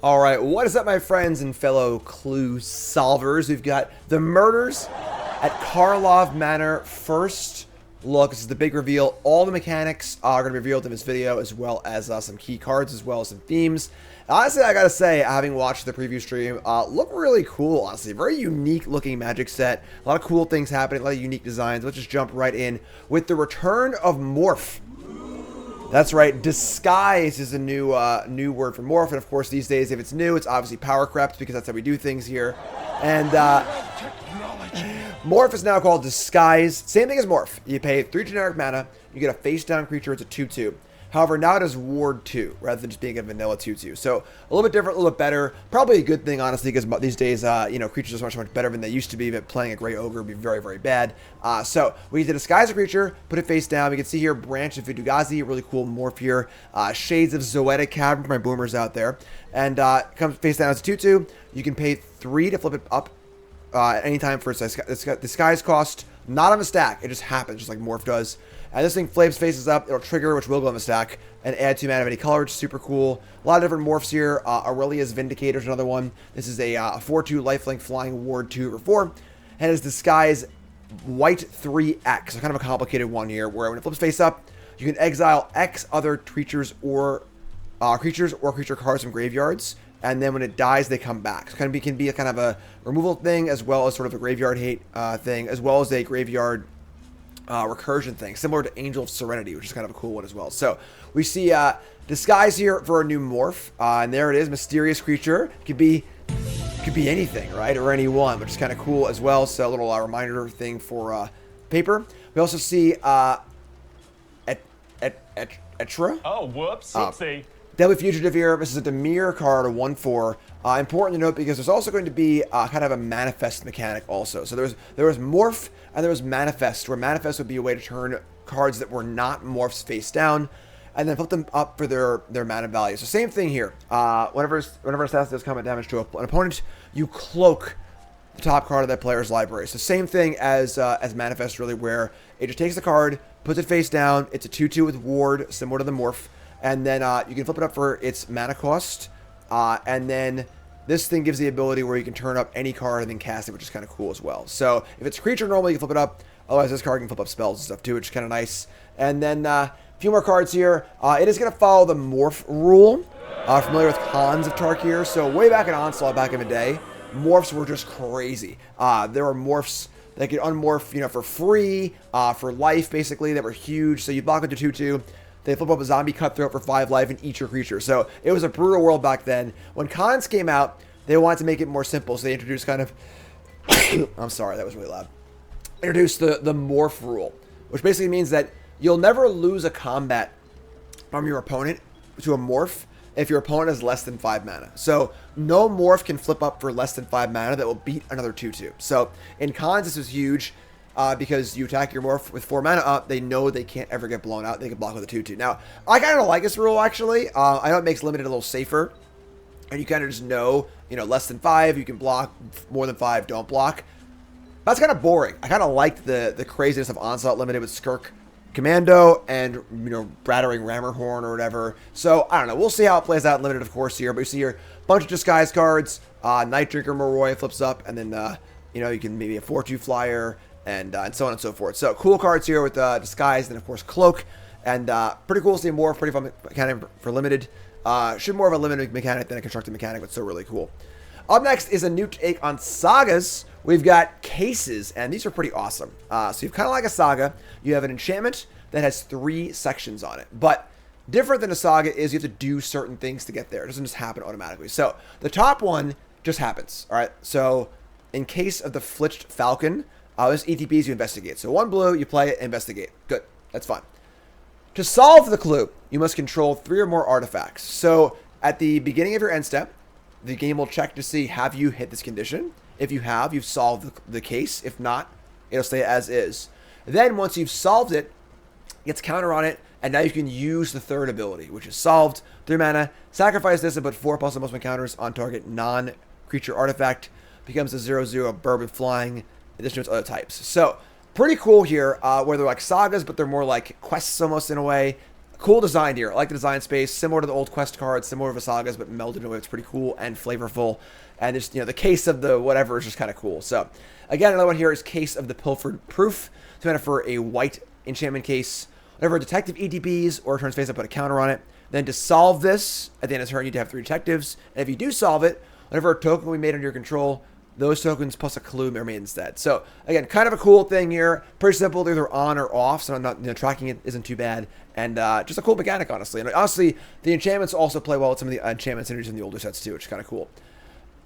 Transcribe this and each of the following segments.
All right, what is up, my friends and fellow clue solvers? We've got the murders at Karlov Manor. First look, this is the big reveal. All the mechanics are going to be revealed in this video, as well as some key cards, as well as some themes. Honestly, I gotta say, having watched the preview stream, look really cool, honestly. Very unique looking Magic set. A lot of cool things happening, a lot of unique designs. Let's just jump right in with the return of Morph. That's right, disguise is a new word for Morph, and of course these days if it's new, it's obviously power crept because that's how we do things here. And Morph is now called disguise. Same thing as Morph. You pay 3 generic mana, you get a face down creature, it's a 2/2. However, now it is Ward 2, rather than just being a vanilla 2/2. So, a little bit different, a little bit better. Probably a good thing, honestly, because these days, creatures are much better than they used to be, but playing a Grey Ogre would be very, very bad. So, we need to disguise a creature, put it face down. We can see here, Branch of Vidugazi, really cool Morph here. Shades of Zoetic Cavern for my boomers out there. And comes face down as a 2/2. You can pay 3 to flip it up anytime for its disguise cost. Not on the stack, it just happens, just like Morph does. And this thing flames faces up, it'll trigger, which will go on the stack, and add 2 mana of any color, which is super cool. A lot of different Morphs here. Aurelia's Vindicator is another one. This is a 4/2 lifelink flying Ward 2/4. And it's disguise white 3X, so kind of a complicated one here, where when it flips face up, you can exile X other creatures or creature cards from graveyards. And then when it dies, they come back. So it can be a kind of a removal thing, as well as sort of a graveyard hate thing, as well as a graveyard recursion thing, similar to Angel of Serenity, which is kind of a cool one as well. So we see disguise here for a new Morph, and there it is, mysterious creature. Could be anything, right, or anyone, which is kind of cool as well. So a little reminder thing for paper. We also see Etra. Oh, whoops, oopsie. Deadly Fugitive here. This is a Dimir card, a 1/4. Important to note because there's also going to be kind of a manifest mechanic also. So there was Morph and there was Manifest, where Manifest would be a way to turn cards that were not Morphs face down and then flip them up for their mana value. So same thing here. Whenever assassin does combat damage to an opponent, you cloak the top card of that player's library. So same thing as Manifest, really, where it just takes the card, puts it face down. It's a 2/2 with Ward, similar to the Morph. And then you can flip it up for its mana cost. And then this thing gives the ability where you can turn up any card and then cast it, which is kind of cool as well. So if it's a creature normally, you can flip it up. Otherwise, this card can flip up spells and stuff too, which is kind of nice. And then a few more cards here. It is going to follow the Morph rule. Familiar with Khans of Tarkir. So way back in Onslaught, back in the day, Morphs were just crazy. There were Morphs that could unmorph, for free, for life, basically, that were huge. So you block into 2/2. They flip up a zombie cutthroat for 5 life and eat your creature. So it was a brutal world back then. When Khans came out, they wanted to make it more simple. So they introduced kind of... I'm sorry, that was really loud. Introduced the Morph rule, which basically means that you'll never lose a combat from your opponent to a Morph if your opponent has less than 5 mana. So no Morph can flip up for less than 5 mana that will beat another 2/2. So in Khans, this was huge. Because you attack your Morph with 4 mana up, they know they can't ever get blown out. They can block with a 2/2. Now, I kind of like this rule, actually. I know it makes limited a little safer. And you kind of just know, less than 5, you can block. More than 5, don't block. That's kind of boring. I kind of liked the craziness of Onslaught Limited with Skirk Commando and, Battering Rammerhorn or whatever. So, I don't know. We'll see how it plays out in Limited, of course, here. But you see here, bunch of disguise cards. Night Drinker Moroi flips up. And then, you can maybe a 4/2 flyer. And so on and so forth. So cool cards here with disguise, and of course cloak, and pretty cool to see more. Pretty fun mechanic for limited. Should more of a limited mechanic than a constructed mechanic, but still really cool. Up next is a new take on sagas. We've got cases, and these are pretty awesome. So you've kind of like a saga. You have an enchantment that has 3 sections on it, but different than a saga is you have to do certain things to get there. It doesn't just happen automatically. So the top one just happens. All right. So in case of the Flitched Falcon. This ETPs you investigate. So 1 blue, you play it, investigate. Good. That's fun. To solve the clue, you must control 3 or more artifacts. So at the beginning of your end step, the game will check to see, have you hit this condition? If you have, you've solved the case. If not, it'll stay as is. Then once you've solved it, it gets counter on it, and now you can use the third ability, which is solved. 3 mana, sacrifice this and put 4 +1/+1 counters on target non-creature artifact. Becomes a 0/0 bird with flying. Addition to its other types. So, pretty cool here, where they're like sagas, but they're more like quests almost in a way. Cool design here. I like the design space, similar to the old Quest cards, similar to Visaga's, but melded in a way that's pretty cool and flavorful. And just, the case of the whatever is just kind of cool. So, again, another one here is Case of the Pilfered Proof. So, for a white enchantment case. Whenever a detective EDBs or turns face up, put a counter on it. Then to solve this, at the end of the turn, you need to have 3 detectives. And if you do solve it, whenever a token we made under your control, those tokens plus a clue may remain instead. So, again, kind of a cool thing here. Pretty simple. They're either on or off, so I'm not, tracking it isn't too bad. And just a cool mechanic, honestly. And honestly, the enchantments also play well with some of the enchantment synergies in the older sets, too, which is kind of cool.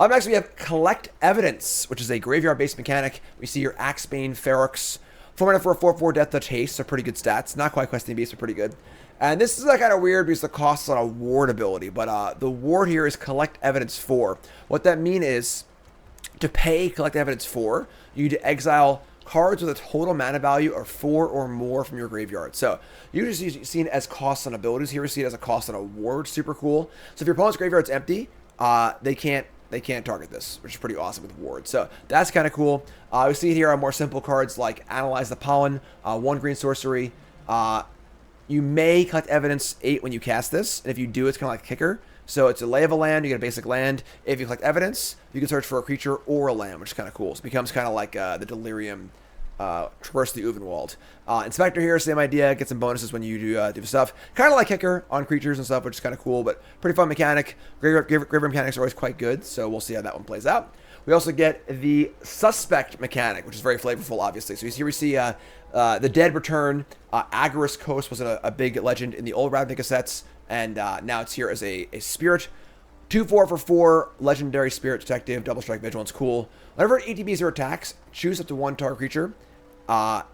Up next, we have Collect Evidence, which is a graveyard-based mechanic. We see your Axebane, Ferox. 4 mana for a 4/4 Death Touch Haste, so pretty good stats. Not quite Questing Beast, but pretty good. And this is kind of weird because the cost is on a ward ability, but the ward here is Collect Evidence 4. What that means is, to pay Collect Evidence 4, you need to exile cards with a total mana value of 4 or more from your graveyard. So usually seen as costs on abilities. Here we see it as a cost on a ward. Super cool. So if your opponent's graveyard's empty, they can't target this, which is pretty awesome with ward. So that's kind of cool. We see it here on more simple cards like Analyze the Pollen, 1 green sorcery. You may collect evidence 8 when you cast this, and if you do, it's kind of like Kicker. So it's a Lay of a Land, you get a basic land. If you collect evidence, you can search for a creature or a land, which is kind of cool. So it becomes kind of like the Delirium Traverse the Uvenwald. Inspector here, same idea, get some bonuses when you do stuff. Kind of like Kicker on creatures and stuff, which is kind of cool, but pretty fun mechanic. Graveyard mechanics are always quite good, so we'll see how that one plays out. We also get the Suspect mechanic, which is very flavorful, obviously. So here we see the Dead return. Agorist Coast was a big legend in the old Ravnica sets, and now it's here as a spirit. 2/4 for 4, legendary spirit detective, double strike vigilance, cool. Whenever it ETBs or attacks, choose up to 1 target creature.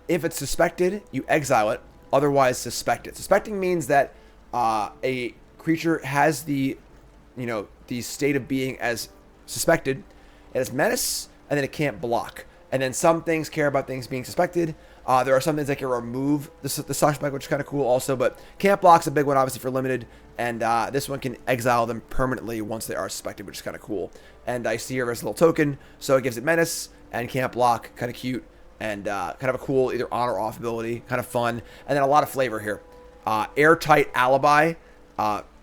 If it's suspected, you exile it, otherwise suspect it. Suspecting means that a creature has the state of being as suspected. It has menace, and then it can't block. And then some things care about things being suspected. There are some things that can remove the suspect, which is kind of cool also, but can't block's a big one, obviously, for limited. And this one can exile them permanently once they are suspected, which is kind of cool. And I see here as a little token, so it gives it menace and can't block, kind of cute, and kind of a cool either on or off ability, kind of fun. And then a lot of flavor here. Airtight Alibi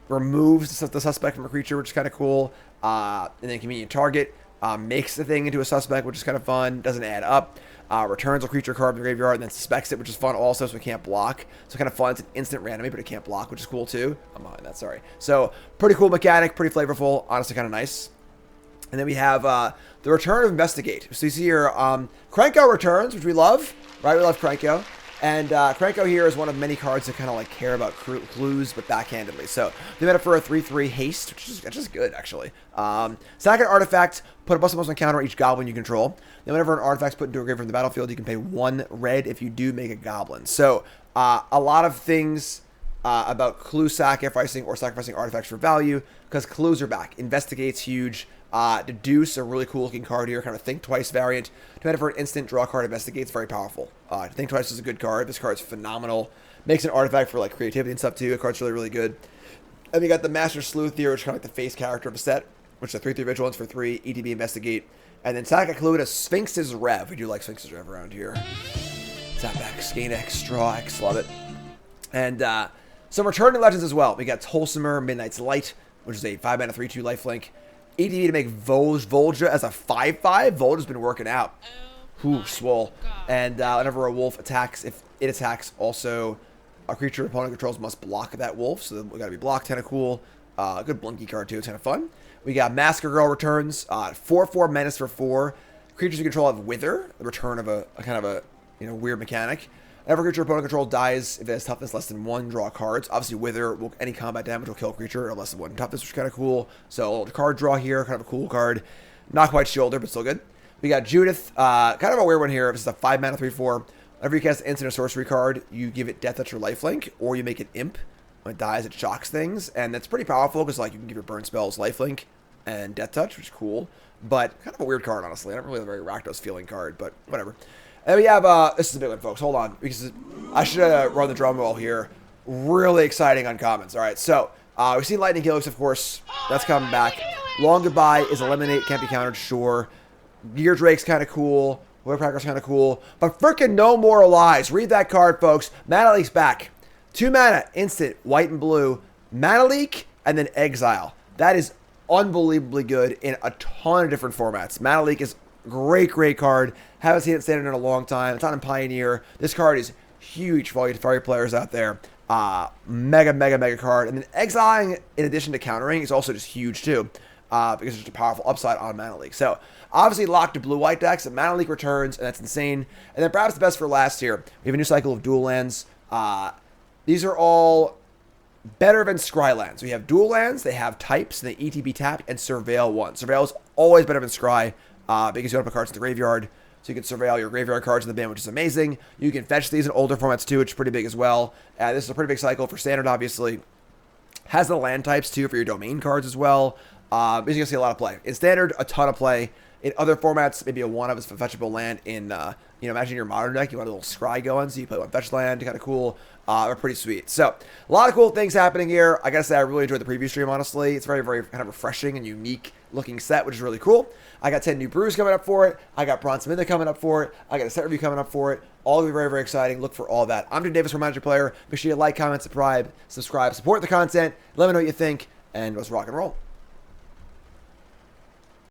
removes the suspect from a creature, which is kind of cool. And then convenient target. Makes the thing into a suspect, which is kind of fun. Doesn't add up. Returns a creature card in the graveyard and then suspects it, which is fun also, so it can't block. So kind of fun. It's an instant randomly, but it can't block, which is cool too. I'm behind that, sorry. So pretty cool mechanic, pretty flavorful, honestly kind of nice. And then we have the return of Investigate. So you see here, Krenko returns, which we love, right? We love Krenko. And Krenko here is one of many cards that kind of care about clues, but backhandedly. So they made it for a 3/3 haste, which is just good, actually. Sack an artifact, put a +1/+1 counter on each goblin you control. Then whenever an artifact's put into a grave from the battlefield, you can pay 1 red if you do make a goblin. So a lot of things about clue sacrificing or sacrificing artifacts for value, because clues are back. Investigate's huge. Deduce, a really cool looking card here, kind of Think Twice variant. To for an instant, draw a card, Investigate's very powerful. Think Twice is a good card. This card's phenomenal. Makes an artifact for creativity and stuff too. The card's really, really good. And we got the Master Sleuth here, which is kind of like the face character of the set, which is a 3/3 vigilance for 3, ETB Investigate. And then sack a clue to Sphinx's Rev. We do like Sphinx's Rev around here. Zapback, Skanex, Strawx, love it. And some returning legends as well. We got Tolsimer, Midnight's Light, which is a 5 mana 3/2 lifelink. EDB to make Volja as a 5/5. Volja's been working out. Whew, swole. And whenever a wolf attacks, if it attacks, also a creature opponent controls must block that wolf. So we got to be blocked. Kind of cool. Good Blinky card too. It's kind of fun. We got Masker Girl returns. 4/4 menace for 4. Creatures you control have Wither. The return of a kind of a weird mechanic. Every creature opponent control dies if it has toughness less than 1, draw cards. Obviously, Wither, any combat damage will kill a creature at less than 1 toughness, which is kind of cool. So, a little card draw here, kind of a cool card. Not quite shoulder, but still good. We got Judith, kind of a weird one here. This is a 5 mana 3/4. Whenever you cast an instant or sorcery card, you give it Death Touch or Lifelink, or you make it Imp. When it dies, it shocks things, and that's pretty powerful because you can give your burn spells Lifelink and Death Touch, which is cool. But kind of a weird card, honestly. I don't really have a very Rakdos feeling card, but whatever. And we have, this is a big one, folks. Hold on. Because I should run the drum roll here. Really exciting uncommons. All right, so we've seen Lightning Helix, of course. That's coming back. Long Goodbye is Eliminate, can't be countered, sure. Gear Drake's kind of cool. Whipcracker's kind of cool. But freaking No More Lies. Read that card, folks. Mana Leak's back. 2 mana, instant, white and blue, mana leak, and then exile. That is unbelievably good in a ton of different formats. Mana leak is great card. Haven't seen it standard in a long time. It's not in Pioneer. This card is huge for all your players out there. Mega card. And then exiling, in addition to countering, is also just huge too. Because there's just a powerful upside on Mana Leak. So, obviously locked to blue-white decks, and Mana Leak returns, and that's insane. And then perhaps the best for last here, we have a new cycle of dual lands. These are all better than Scry lands. We have dual lands, they have types, and they ETB tap, and Surveil 1. Surveil is always better than Scry, because you don't put cards in the graveyard. So you can surveil your graveyard cards in the bin, which is amazing. You can fetch these in older formats too, which is pretty big as well. This is a pretty big cycle for standard, obviously. Has the land types too for your domain cards as well. You're going to see a lot of play. In standard, a ton of play. In other formats, maybe a one of is fetchable land. In, imagine your modern deck, you want a little scry going, so you play one fetch land, kind of cool. Are pretty sweet. So, a lot of cool things happening here. I gotta say, I really enjoyed the preview stream, honestly. It's very kind of refreshing and unique looking set, which is really cool. I got 10 new brews coming up for it. I got Bronze Minute coming up for it. I got a set review coming up for it. All will be very exciting. Look for all that. I'm Jim Davis from Manager Player. Make sure you like, comment, subscribe, support the content. Let me know what you think, and let's rock and roll.